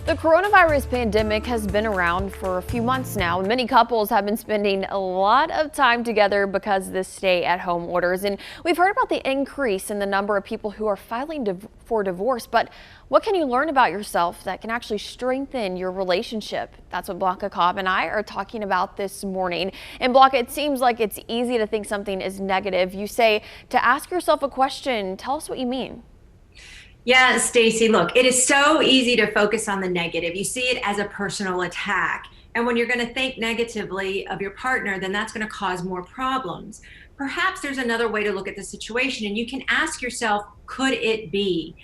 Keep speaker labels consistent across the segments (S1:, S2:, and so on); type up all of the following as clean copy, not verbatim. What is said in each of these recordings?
S1: The coronavirus pandemic has been around for a few months now. Many couples have been spending a lot of time together because of the stay-at-home orders. And we've heard about the increase in the number of people who are filing for divorce. But what can you learn about yourself that can actually strengthen your relationship? That's what Blanca Cobb and I are talking about this morning. And Blanca, it seems like it's easy to think something is negative. You say to ask yourself a question. Tell us what you mean.
S2: Yeah, Stacy, look, it is so easy to focus on the negative. You see it as a personal attack. And when you're going to think negatively of your partner, then that's going to cause more problems. Perhaps there's another way to look at the situation, and you can ask yourself, could it be?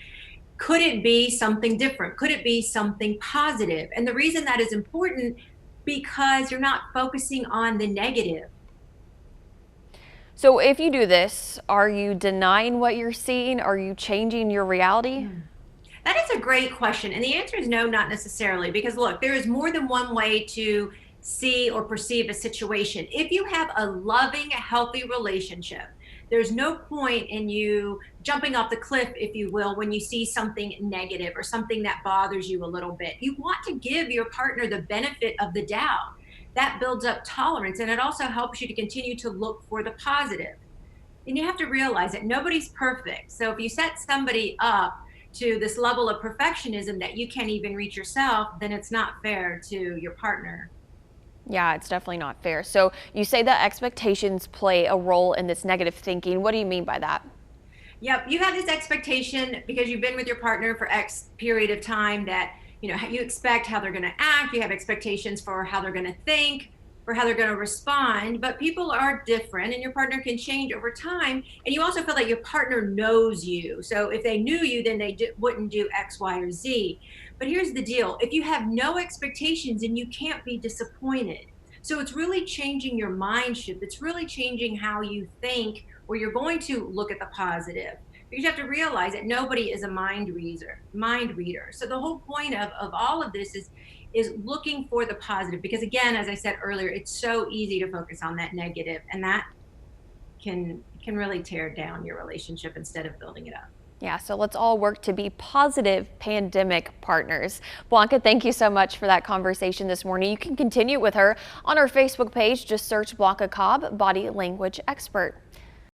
S2: Could it be something different? Could it be something positive? And the reason that is important, because you're not focusing on the negative.
S1: So if you do this, are you denying what you're seeing? Are you changing your reality?
S2: That is a great question. And the answer is no, not necessarily. Because look, there is more than one way to see or perceive a situation. If you have a loving, healthy relationship, there's no point in you jumping off the cliff, if you will, when you see something negative or something that bothers you a little bit. You want to give your partner the benefit of the doubt. That builds up tolerance, and it also helps you to continue to look for the positive. And you have to realize that nobody's perfect. So if you set somebody up to this level of perfectionism that you can't even reach yourself, then it's not fair to your partner.
S1: Yeah, it's definitely not fair. So you say that expectations play a role in this negative thinking. What do you mean by that?
S2: Yep, you have this expectation because you've been with your partner for X period of time that you expect how they're going to act. You have expectations for how they're going to think, for how they're going to respond. But people are different, and your partner can change over time. And you also feel like your partner knows you. So if they knew you, then they wouldn't do X, Y, or Z. But here's the deal: if you have no expectations, then you can't be disappointed. So it's really changing your mind shift. It's really changing how you think, where you're going to look at the positive. Because you have to realize that nobody is a mind reader. So the whole point of all of this is looking for the positive. Because again, as I said earlier, it's so easy to focus on that negative, and that can really tear down your relationship instead of building it up.
S1: Yeah, so let's all work to be positive pandemic partners. Blanca, thank you so much for that conversation this morning. You can continue with her on our Facebook page. Just search Blanca Cobb, body language expert.